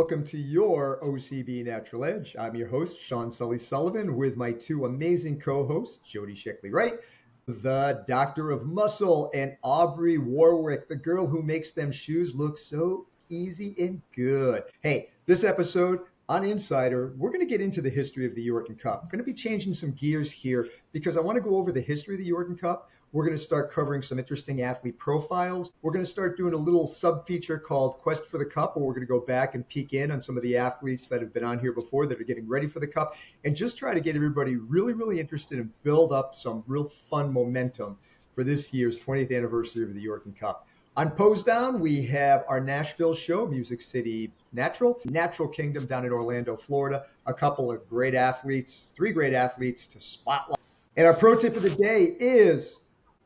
welcome to your OCB Natural Edge. I'm your host, Sean Sully Sullivan, with my two amazing co-hosts, Jody Sheckley Wright, the Doctor of Muscle, and Aubrey Warwick, the girl who makes them shoes look so easy and good. Hey, this episode on Insider, we're going to get into the history of the Yorton Cup. I'm going to be changing some gears here because I want to go over the history of the Yorton Cup. We're going to start covering some interesting athlete profiles. We're going to start doing a little sub-feature called Quest for the Cup, where we're going to go back and peek in on some of the athletes that have been on here before that are getting ready for the Cup, and just try to get everybody really, really interested and build up some real fun momentum for this year's 20th anniversary of the Yorton Cup. On Pose Down, we have our Nashville show, Music City Natural Kingdom down in Orlando, Florida. A couple of great athletes, three great athletes to spotlight. And our pro tip of the day is,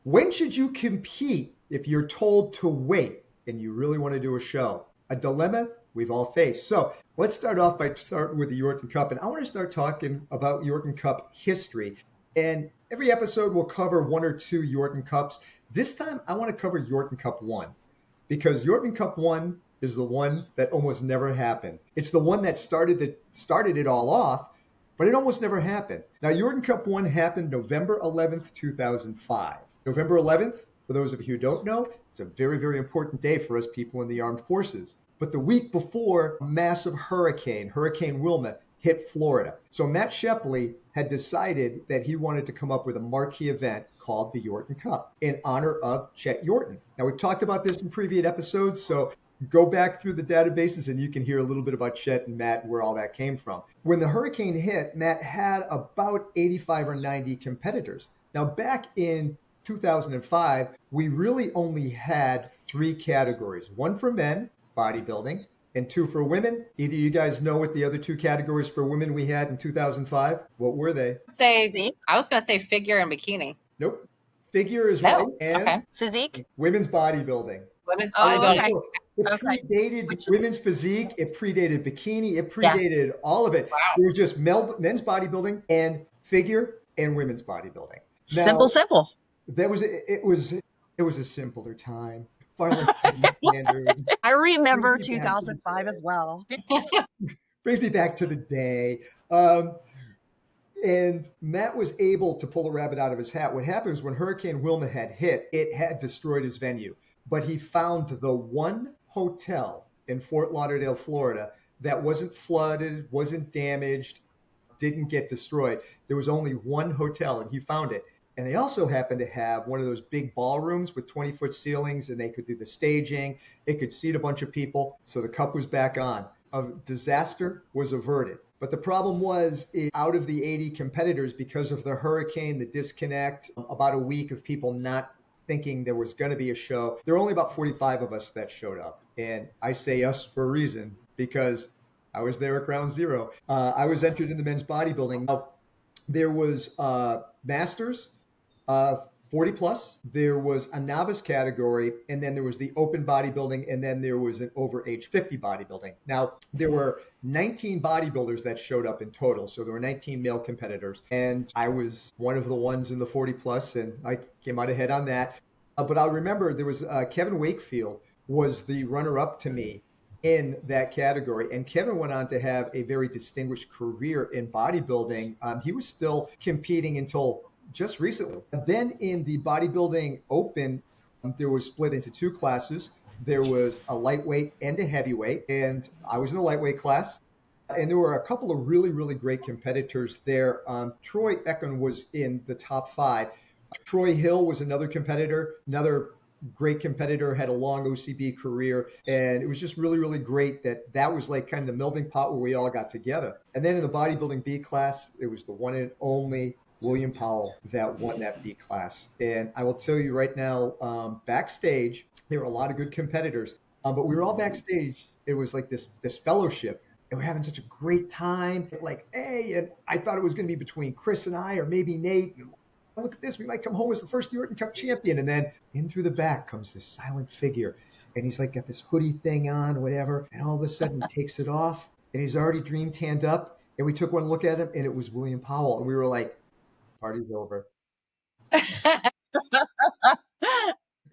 when should you compete if you're told to wait and you really want to do a show? A dilemma we've all faced. So let's start off by starting with the Yorton Cup. And I want to start talking about Yorton Cup history. And every episode will cover one or two Yorton Cups. This time I want to cover Yorton Cup 1, because Yorton Cup 1 is the one that almost never happened. It's the one that started it all off, but it almost never happened. Now, Yorton Cup 1 happened November 11th, 2005. November 11th, for those of you who don't know, it's a very, very important day for us people in the armed forces. But the week before, a massive Hurricane Wilma, hit Florida. So Matt Shepley had decided that he wanted to come up with a marquee event called the Yorton Cup in honor of Chet Yorton. Now, we've talked about this in previous episodes, so go back through the databases and you can hear a little bit about Chet and Matt, where all that came from. When the hurricane hit, Matt had about 85 or 90 competitors. Now, back in 2005, we really only had three categories. One for men, bodybuilding, and two for women. Either you guys know what the other two categories for women we had in 2005? What were they? I was going to say figure and bikini. Nope. Figure is right. And okay. Physique? Women's bodybuilding. Women's bodybuilding. So it predated women's physique. It predated bikini. It predated all of it. Wow. It was just men's bodybuilding and figure and women's bodybuilding. Now, simple. It was a simpler time. Far less standards. I remember 2005 as well. Brings me back to the day. And Matt was able to pull a rabbit out of his hat. What happened was when Hurricane Wilma had hit, it had destroyed his venue. But he found the one hotel in Fort Lauderdale, Florida, that wasn't flooded, wasn't damaged, didn't get destroyed. There was only one hotel, and he found it. And they also happened to have one of those big ballrooms with 20-foot ceilings, and they could do the staging. It could seat a bunch of people. So the Cup was back on. A disaster was averted. But the problem was, out of the 80 competitors, because of the hurricane, the disconnect, about a week of people not thinking there was going to be a show, there were only about 45 of us that showed up. And I say us for a reason, because I was there at ground zero. I was entered in the men's bodybuilding. Now, there was masters, 40 plus, there was a novice category, and then there was the open bodybuilding, and then there was an over age 50 bodybuilding. Now, there were 19 bodybuilders that showed up in total, so there were 19 male competitors, and I was one of the ones in the 40 plus, and I came out ahead on that. But I remember there was Kevin Wakefield was the runner-up to me in that category, and Kevin went on to have a very distinguished career in bodybuilding. He was still competing until just recently. Then in the bodybuilding open, there was split into two classes. There was a lightweight and a heavyweight, and I was in the lightweight class. And there were a couple of really, really great competitors there. Troy Ecken was in the top 5. Troy Hill was another competitor, another great competitor, had a long OCB career. And it was just really, really great that was like kind of the melting pot where we all got together. And then in the bodybuilding B class, it was the one and only William Powell that won that B class. And I will tell you right now, backstage, there were a lot of good competitors, but we were all backstage. It was like this fellowship, and we're having such a great time. Like, hey, and I thought it was going to be between Chris and I, or maybe Nate. And, oh, look at this, we might come home as the first Yorton Cup champion. And then in through the back comes this silent figure, and he's like got this hoodie thing on, whatever, and all of a sudden he takes it off, and he's already dream tanned up. And we took one look at him, and it was William Powell, and we were like, party's over.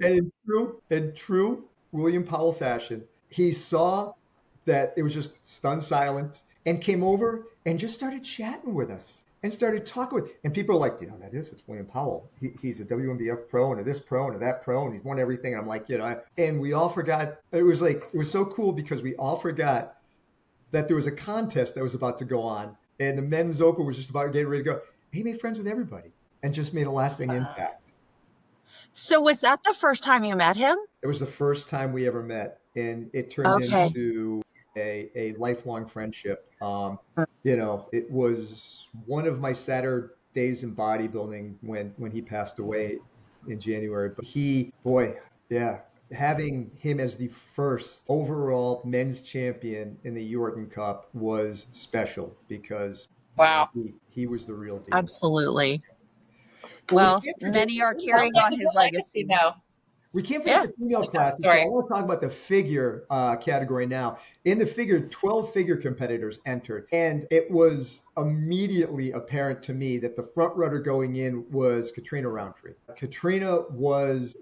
And in true William Powell fashion, he saw that it was just stunned silence, and came over and just started chatting with us and started talking with, and people are like, that is, it's William Powell. He's a WNBF pro and a this pro and a that pro, and he's won everything. And I'm like, and we all forgot. It was so cool because we all forgot that there was a contest that was about to go on, and the men's open was just about getting ready to go. He made friends with everybody and just made a lasting impact. So was that the first time you met him? It was the first time we ever met, and it turned into a lifelong friendship. It was one of my sadder days in bodybuilding when he passed away in January. But having him as the first overall men's champion in the Yorton Cup was special because he was the real deal. Absolutely. Well, many are carrying on his legacy. We can't forget the female class. So I want to talk about the figure category now. In the figure, 12 figure competitors entered, and it was immediately apparent to me that the front runner going in was Katrina Roundtree. Katrina was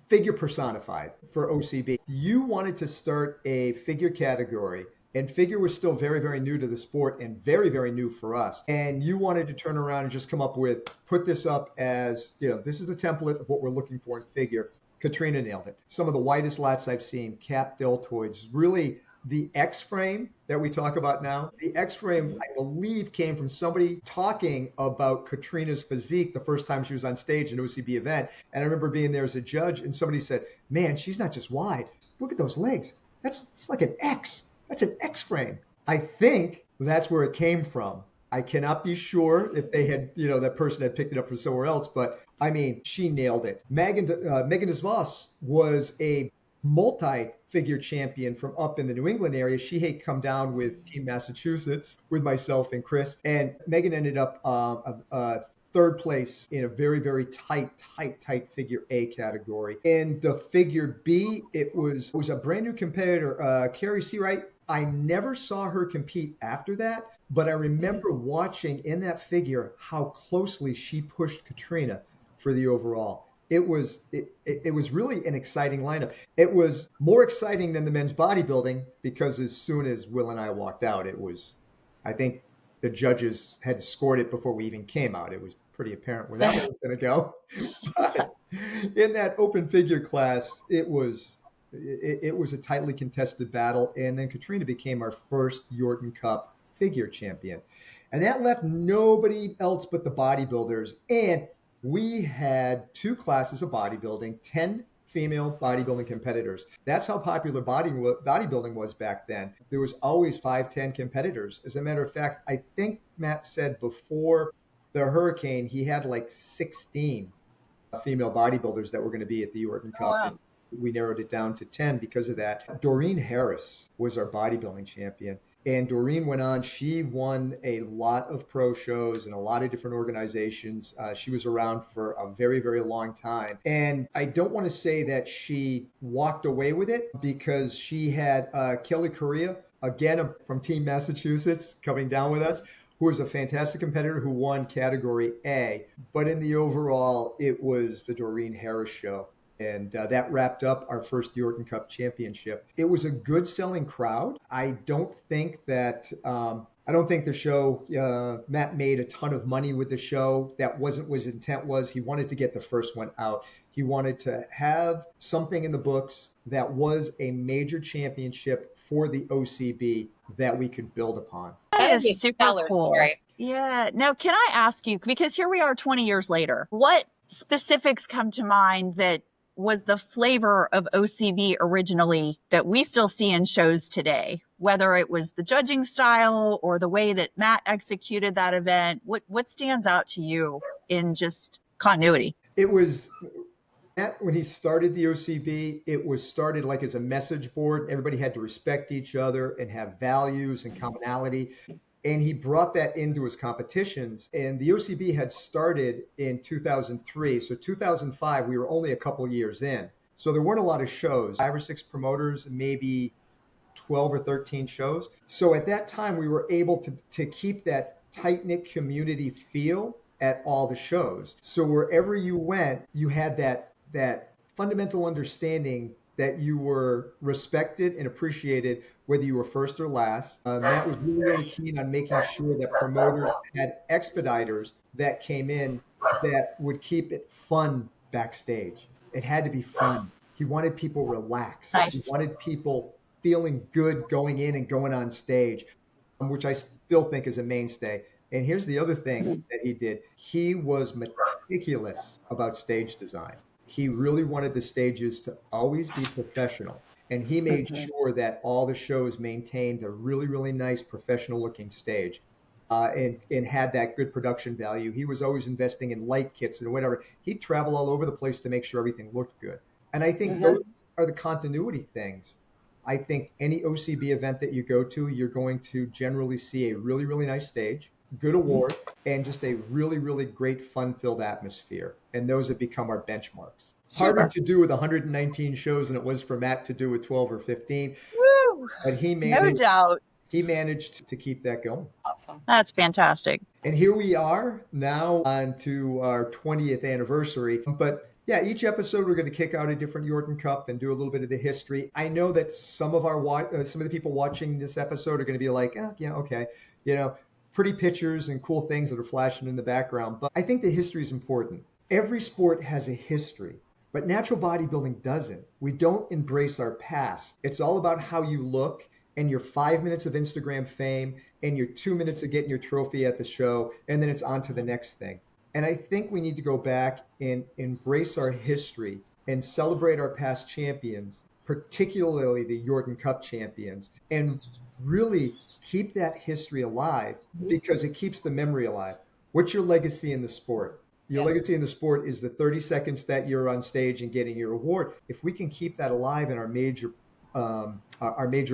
figure personified for OCB. You wanted to start a figure category, and figure was still very, very new to the sport and very, very new for us. And you wanted to turn around and just put this up as, this is the template of what we're looking for in figure. Katrina nailed it. Some of the widest lats I've seen, cap deltoids, really the X-frame that we talk about now. The X-frame, I believe, came from somebody talking about Katrina's physique the first time she was on stage in an OCB event. And I remember being there as a judge, and somebody said, man, she's not just wide. Look at those legs. That's like an X. That's an X-frame. I think that's where it came from. I cannot be sure if they had, that person had picked it up from somewhere else, but I mean, she nailed it. Megan DeVos was a multi-figure champion from up in the New England area. She had come down with Team Massachusetts with myself and Chris, and Megan ended up third place in a very, very tight figure A category. In the figure B, it was a brand new competitor, Carrie Seawright. I never saw her compete after that, but I remember watching in that figure how closely she pushed Katrina for the overall. It was really an exciting lineup. It was more exciting than the men's bodybuilding because as soon as Will and I walked out, I think the judges had scored it before we even came out. It was pretty apparent where that was going to go. But in that open figure class, it was a tightly contested battle, and then Katrina became our first Yorton Cup figure champion. And that left nobody else but the bodybuilders. And we had two classes of bodybuilding, 10 female bodybuilding competitors. That's how popular bodybuilding was back then. There was always 5-10 competitors. As a matter of fact, I think Matt said before the hurricane, he had like 16 female bodybuilders that were going to be at the Yorton Cup. Wow. We narrowed it down to 10 because of that. Doreen Harris was our bodybuilding champion. And Doreen went on, she won a lot of pro shows and a lot of different organizations. She was around for a very, very long time. And I don't want to say that she walked away with it because she had Kelly Correa, again from Team Massachusetts, coming down with us, who was a fantastic competitor who won category A. But in the overall, it was the Doreen Harris show. And that wrapped up our first Yorton Cup championship. It was a good selling crowd. I don't think the show, Matt made a ton of money with the show. That wasn't what his intent was. He wanted to get the first one out. He wanted to have something in the books that was a major championship for the OCB that we could build upon. That is super cool. Yeah. Now, can I ask you, because here we are 20 years later, what specifics come to mind that was the flavor of OCB originally that we still see in shows today, whether it was the judging style or the way that Matt executed that event? What stands out to you in just continuity? It was Matt, when he started the OCB, it was started like as a message board. Everybody had to respect each other and have values and commonality. And he brought that into his competitions. And the OCB had started in 2003. So 2005, we were only a couple years in. So there weren't a lot of shows, 5 or 6 promoters, maybe 12 or 13 shows. So at that time, we were able to keep that tight-knit community feel at all the shows. So wherever you went, you had that fundamental understanding that you were respected and appreciated whether you were first or last. Matt was really, really keen on making sure that promoters had expediters that came in that would keep it fun backstage. It had to be fun. He wanted people relaxed. He Nice. wanted people feeling good going in and going on stage, which I still think is a mainstay. And here's the other thing that he did. He was meticulous about stage design. He really wanted the stages to always be professional. And he made sure that all the shows maintained a really, really nice professional looking stage. And had that good production value. He was always investing in light kits and whatever. He'd travel all over the place to make sure everything looked good. And I think those are the continuity things. I think any OCB event that you go to, you're going to generally see a really, really nice stage, good award, and just a really, really great fun-filled atmosphere. And those have become our benchmarks. Harder to do with 119 shows than it was for Matt to do with 12 or 15. Woo! But he No doubt. He managed to keep that going. Awesome. That's fantastic. And here we are now on to our 20th anniversary. But yeah, each episode we're going to kick out a different Yorton Cup and do a little bit of the history. I know that some of the people watching this episode are going to be like, yeah, okay, pretty pictures and cool things that are flashing in the background. But I think the history is important. Every sport has a history, but natural bodybuilding doesn't. We don't embrace our past. It's all about how you look and your 5 minutes of Instagram fame and your 2 minutes of getting your trophy at the show, and then it's on to the next thing. And I think we need to go back and embrace our history and celebrate our past champions, particularly the Yorton Cup champions, and really keep that history alive because it keeps the memory alive. What's your legacy in the sport? Your legacy in the sport is the 30 seconds that you're on stage and getting your award. If we can keep that alive in our major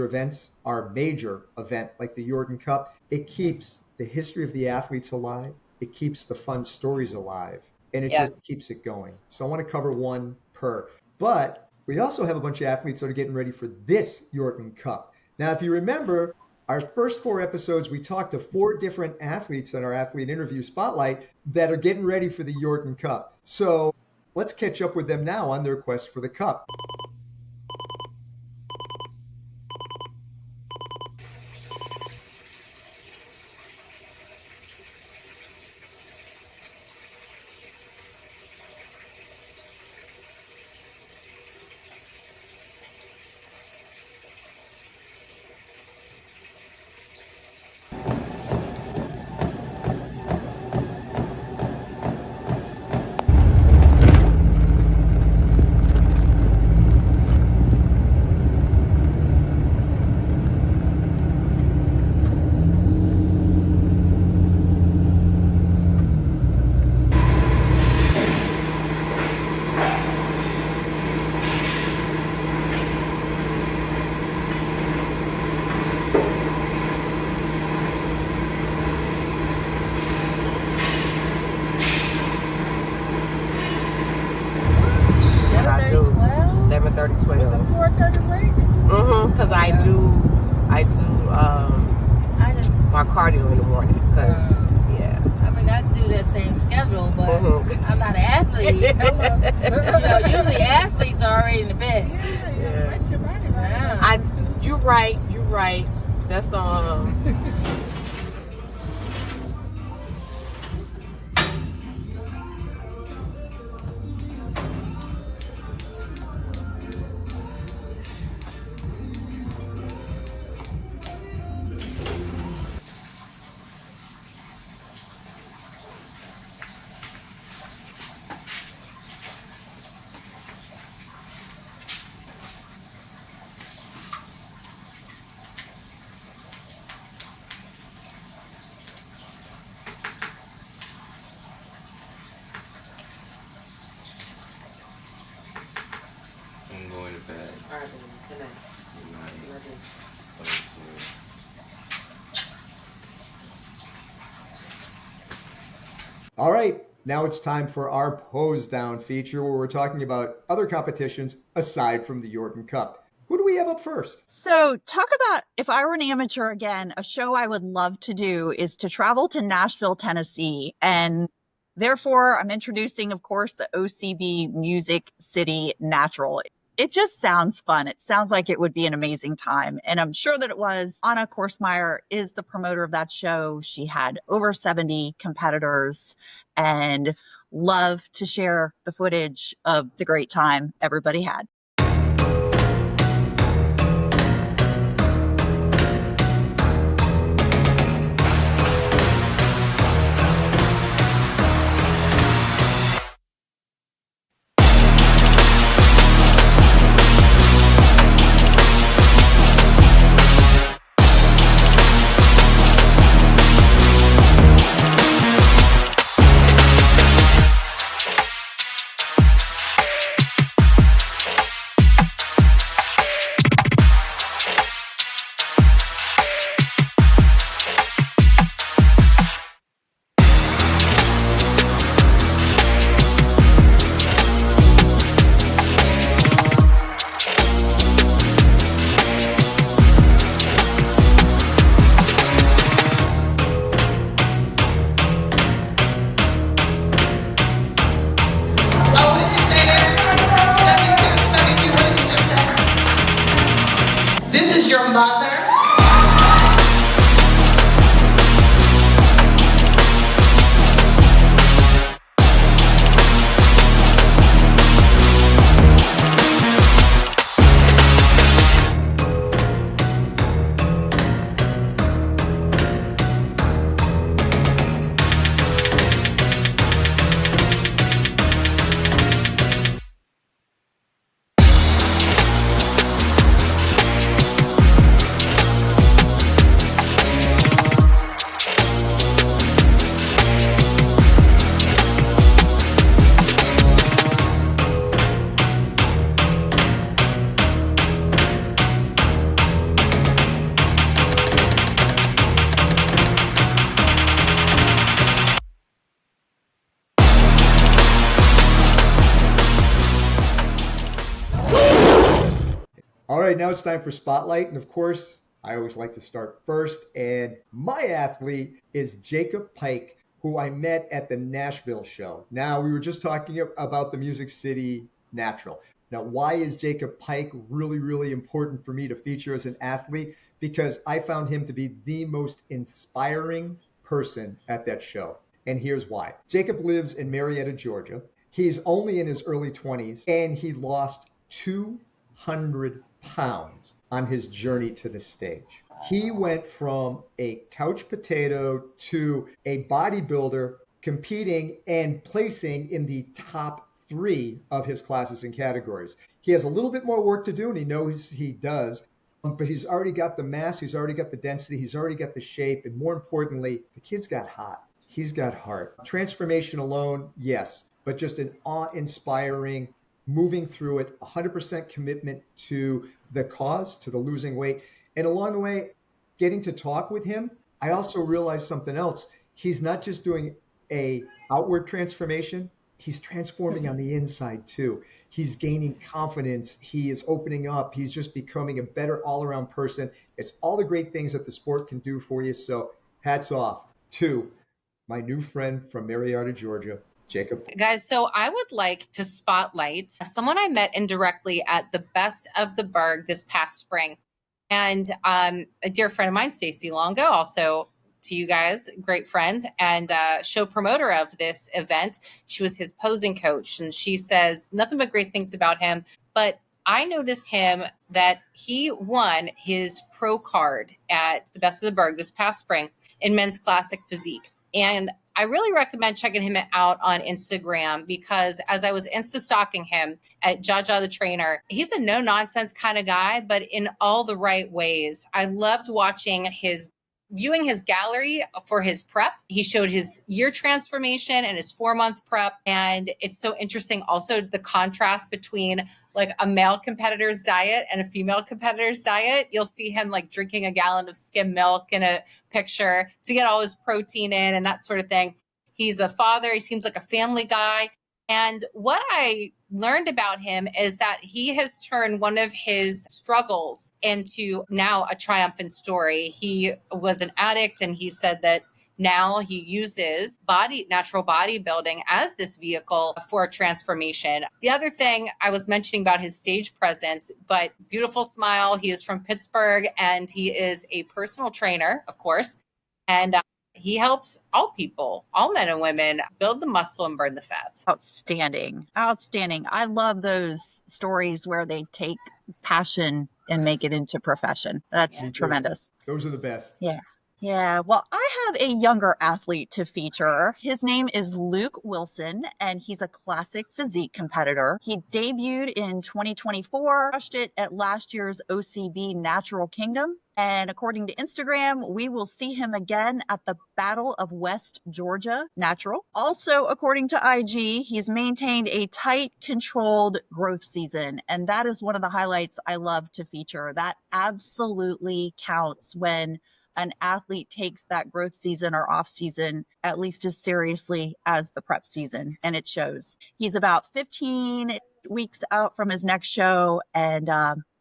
events, our major event like the Yorton Cup, it keeps the history of the athletes alive. It keeps the fun stories alive, and it just keeps it going. So I want to cover one per. But we also have a bunch of athletes that are getting ready for this Yorton Cup. Now, if you remember, our first 4 episodes, we talked to 4 different athletes in our athlete interview spotlight that are getting ready for the Yorton Cup. So let's catch up with them now on their quest for the Cup. Because I do my cardio in the morning. Because I mean, I do that same schedule, but I'm not an athlete. Usually athletes are already in the bed. Rest your body, right? You're right. That's I'm going to bed. all right, tonight. All right, now it's time for our Pose Down feature where we're talking about other competitions aside from the Yorton Cup. Who do we have up first? So talk about, if I were an amateur again, a show I would love to do is to travel to Nashville, Tennessee. And therefore, I'm introducing, of course, the OCB Music City Natural. it just sounds fun. It sounds like it would be an amazing time. And I'm sure that it was. Anna Korsmeyer is the promoter of that show. She had over 70 competitors and love to share the footage of the great time everybody had. This is your mother. All right, now it's time for Spotlight. And of course, I always like to start first. And my athlete is Jacob Pike, who I met at the Nashville show. Now, we were just talking about the Music City Natural. Now, why is Jacob Pike really, really important for me to feature as an athlete? Because I found him to be the most inspiring person at that show. And here's why. Jacob lives in Marietta, Georgia. He's only in his early 20s, and he lost 200 pounds on his journey to the stage. He went from a couch potato to a bodybuilder, competing and placing in the top 3 of his classes and categories. He has a little bit more work to do, and he knows he does, but he's already got the mass, he's already got the density, he's already got the shape, and more importantly, the kid's got hot. He's got heart. Transformation alone, yes, but just an awe-inspiring, moving through it, 100% commitment to the cause, to the losing weight. And along the way, getting to talk with him, I also realized something else. He's not just doing a outward transformation, he's transforming on the inside too. He's gaining confidence, he is opening up, he's just becoming a better all-around person. It's all the great things that the sport can do for you. So hats off to my new friend from Marietta, Georgia, Jacob. Guys, so I would like to spotlight someone I met indirectly at the Best of the Berg this past spring. And a dear friend of mine, Stacey Longo, also to you guys, great friend and show promoter of this event. She was his posing coach, and she says nothing but great things about him. But I noticed him that he won his pro card at the Best of the Berg this past spring in men's classic physique. And I really recommend checking him out on Instagram, because as I was Insta stalking him at Jaja the trainer, he's a no nonsense kind of guy, but in all the right ways. I loved viewing his gallery for his prep. He showed his year transformation and his 4-month prep. And it's so interesting also the contrast between like a male competitor's diet and a female competitor's diet. You'll see him like drinking a gallon of skim milk in a picture to get all his protein in and that sort of thing. He's a father. He seems like a family guy. And what I learned about him is that he has turned one of his struggles into now a triumphant story. He was an addict, and he said that now he uses natural bodybuilding as this vehicle for transformation. The other thing I was mentioning about his stage presence, but beautiful smile. He is from Pittsburgh and he is a personal trainer, of course. And he helps all people, all men and women, build the muscle and burn the fat. Outstanding. Outstanding. I love those stories where they take passion and make it into profession. That's tremendous. Those are the best. Yeah. Yeah. Well, I have a younger athlete to feature. His name is Luke Wilson, and he's a classic physique competitor. He debuted in 2024, crushed it at last year's OCB Natural Kingdom. And according to Instagram, we will see him again at the Battle of West Georgia Natural. Also, according to IG, he's maintained a tight, controlled growth season. And that is one of the highlights I love to feature. That absolutely counts when an athlete takes that growth season or off season at least as seriously as the prep season. And it shows. He's about 15 weeks out from his next show, and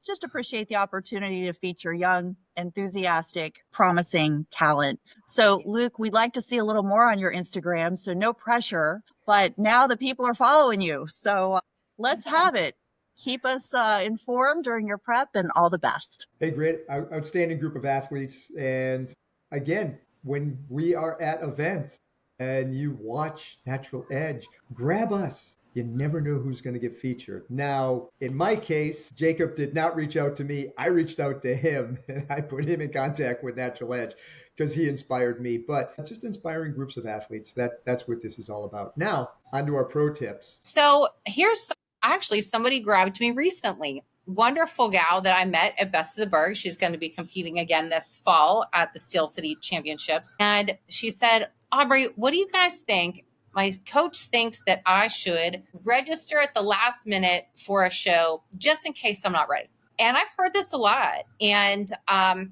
just appreciate the opportunity to feature young, enthusiastic, promising talent. So Luke, we'd like to see a little more on your Instagram. So no pressure, but now the people are following you. So let's have it. Keep us informed during your prep, and all the best. Hey, great, outstanding group of athletes. And again, when we are at events and you watch Natural Edge, grab us. You never know who's going to get featured. Now, in my case, Jacob did not reach out to me. I reached out to him, and I put him in contact with Natural Edge because he inspired me. But just inspiring groups of athletes, that's what this is all about. Now, on to our pro tips. So here's actually somebody grabbed me recently. Wonderful gal that I met at Best of the Berg. She's going to be competing again this fall at the Steel City Championships. And she said, Aubrey, what do you guys think? My coach thinks that I should register at the last minute for a show just in case I'm not ready. And I've heard this a lot. And I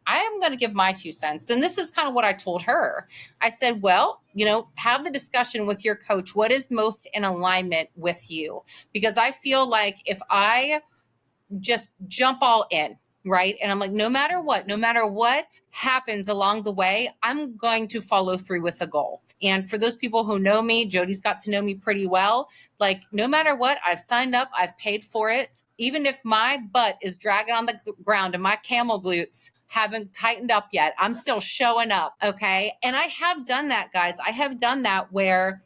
am going to give my 2 cents. Then this is kind of what I told her. I said, well, have the discussion with your coach. What is most in alignment with you? Because I feel like if I just jump all in, right? And I'm like, no matter what happens along the way, I'm going to follow through with a goal. And for those people who know me, Jody's got to know me pretty well. Like, no matter what, I've signed up, I've paid for it. Even if my butt is dragging on the ground and my camel glutes haven't tightened up yet, I'm still showing up. Okay. And I have done that, guys. I have done that where,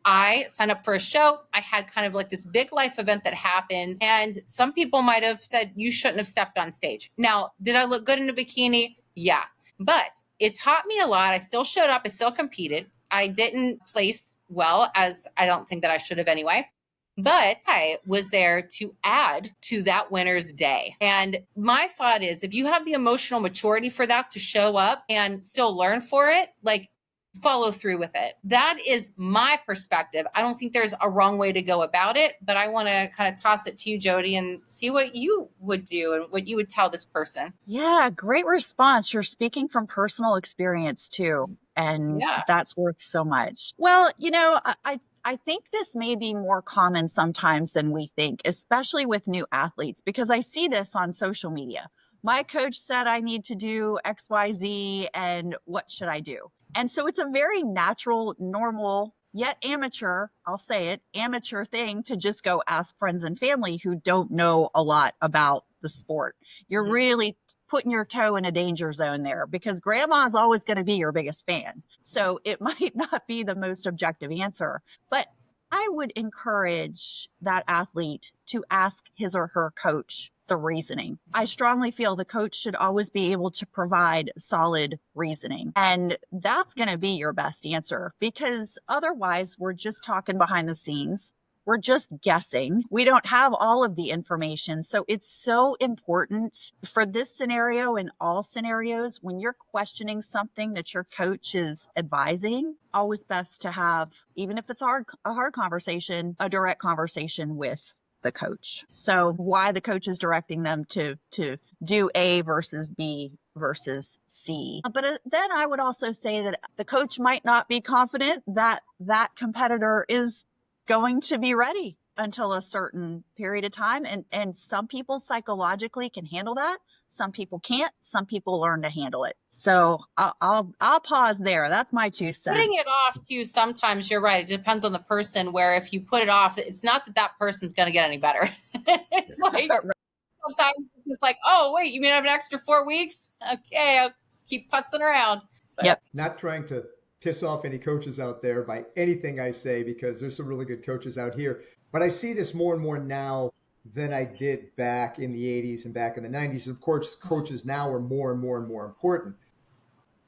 I signed up for a show. I had kind of like this big life event that happened. And some people might have said, you shouldn't have stepped on stage. Now, did I look good in a bikini? Yeah. But it taught me a lot. I still showed up. I still competed. I didn't place well, as I don't think that I should have anyway. But I was there to add to that winner's day. And my thought is, if you have the emotional maturity for that to show up and still learn for it, like, follow through with it. That is my perspective. I don't think there's a wrong way to go about it, but I want to kind of toss it to you, Jody, and see what you would do and what you would tell this person. Yeah, great response. You're speaking from personal experience too. And that's worth so much. Well, I think this may be more common sometimes than we think, especially with new athletes, because I see this on social media. My coach said I need to do XYZ, and what should I do? And so it's a very natural, normal, yet amateur, I'll say it, amateur thing to just go ask friends and family who don't know a lot about the sport. You're really putting your toe in a danger zone there, because grandma's always going to be your biggest fan. So it might not be the most objective answer, but I would encourage that athlete to ask his or her coach the reasoning. I strongly feel the coach should always be able to provide solid reasoning. And that's going to be your best answer, because otherwise we're just talking behind the scenes. We're just guessing. We don't have all of the information. So it's so important for this scenario and all scenarios, when you're questioning something that your coach is advising, always best to have, even if it's a hard conversation, a direct conversation with the coach. So why the coach is directing them to do A versus B versus C. But then I would also say that the coach might not be confident that that competitor is going to be ready until a certain period of time. And some people psychologically can handle that. Some people can't. Some people learn to handle it. So I'll pause there. That's my 2 cents. Putting it off too, sometimes you're right. It depends on the person, where if you put it off, it's not that person's going to get any better. It's like sometimes it's just like, oh, wait, you mean I have an extra 4 weeks? Okay, I'll keep putzing around. But Yep. Not trying to piss off any coaches out there by anything I say, because there's some really good coaches out here. But I see this more and more now than I did back in the 80s and back in the 90s. Of course, coaches now are more and more and more important.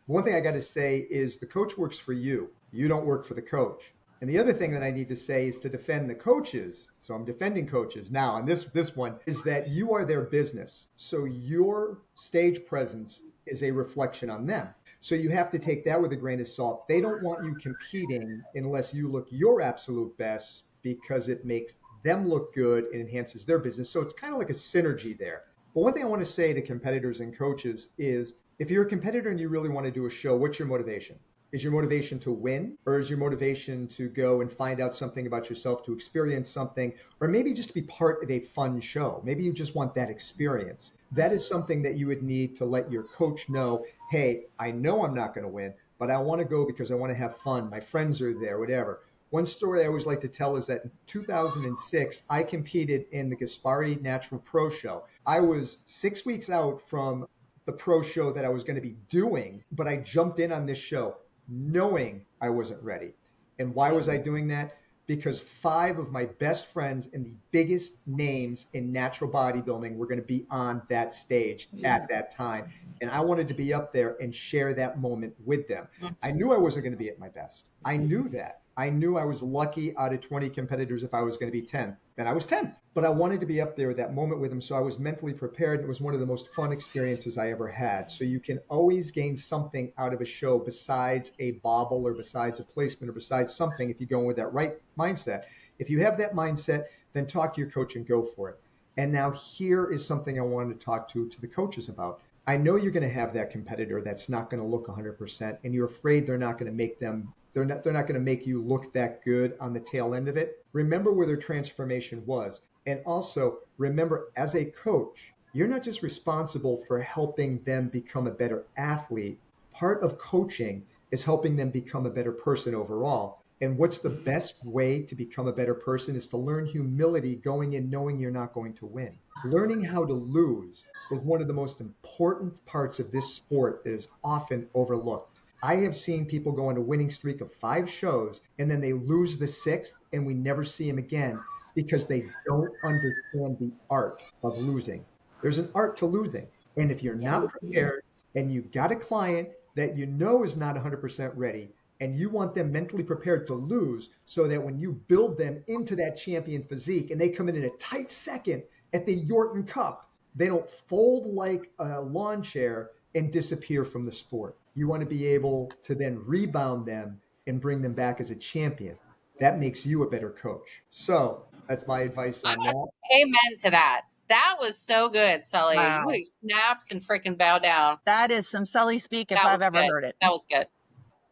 One thing I got to say is the coach works for you. You don't work for the coach. And the other thing that I need to say is to defend the coaches. So I'm defending coaches now. And this one is that you are their business. So your stage presence is a reflection on them. So you have to take that with a grain of salt. They don't want you competing unless you look your absolute best, because it makes them look good and enhances their business. So it's kind of like a synergy there. But one thing I want to say to competitors and coaches is, if you're a competitor and you really want to do a show, what's your motivation? Is your motivation to win, or is your motivation to go and find out something about yourself, to experience something, or maybe just to be part of a fun show? Maybe you just want that experience. That is something that you would need to let your coach know, hey, I know I'm not going to win, but I want to go because I want to have fun. My friends are there, whatever. One story I always like to tell is that in 2006, I competed in the Gaspari Natural Pro Show. I was 6 weeks out from the pro show that I was going to be doing, but I jumped in on this show knowing I wasn't ready. And why was I doing that? Because 5 of my best friends and the biggest names in natural bodybuilding were going to be on that stage at that time. And I wanted to be up there and share that moment with them. I knew I wasn't going to be at my best. I knew that. I knew I was lucky out of 20 competitors if I was going to be 10th. Then I was 10th. But I wanted to be up there at that moment with them, so I was mentally prepared. It was one of the most fun experiences I ever had. So you can always gain something out of a show besides a bobble or besides a placement or besides something if you go in with that right mindset. If you have that mindset, then talk to your coach and go for it. And now here is something I wanted to talk to the coaches about. I know you're going to have that competitor that's not going to look 100%, and you're afraid they're not going to make them They're not going to make you look that good on the tail end of it. Remember where their transformation was. And also remember, as a coach, you're not just responsible for helping them become a better athlete. Part of coaching is helping them become a better person overall. And what's the best way to become a better person is to learn humility going in knowing you're not going to win. Learning how to lose is one of the most important parts of this sport that is often overlooked. I have seen people go on a winning streak of 5 shows, and then they lose the 6th, and we never see them again because they don't understand the art of losing. There's an art to losing. And if you're not prepared and you got a client that you know is not 100% ready, and you want them mentally prepared to lose so that when you build them into that champion physique and they come in a tight second at the Yorton Cup, they don't fold like a lawn chair and disappear from the sport. You want to be able to then rebound them and bring them back as a champion. That makes you a better coach. So that's my advice on that. Amen to that. That was so good, Sully. Wow. Ooh, snaps and freaking bow down. That is some Sully speak if That I've was ever good. heard it. That was good.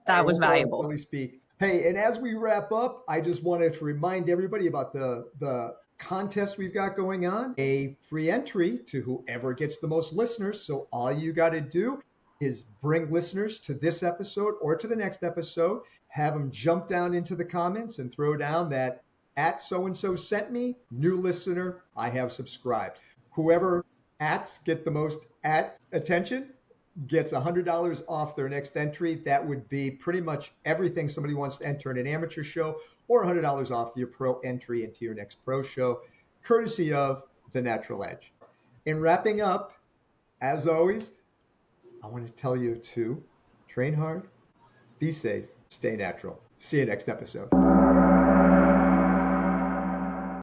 That was valuable. Fully speak. Hey, and as we wrap up, I just wanted to remind everybody about the contest we've got going on, a free entry to whoever gets the most listeners. So all you got to do is bring listeners to this episode or to the next episode, have them jump down into the comments and throw down that at so-and-so sent me, new listener, I have subscribed. Whoever ats get the most at attention gets $100 off their next entry. That would be pretty much everything somebody wants to enter in an amateur show, or $100 off your pro entry into your next pro show, courtesy of The Natural Edge. In wrapping up, as always, I want to tell you to train hard, be safe, stay natural. See you next episode.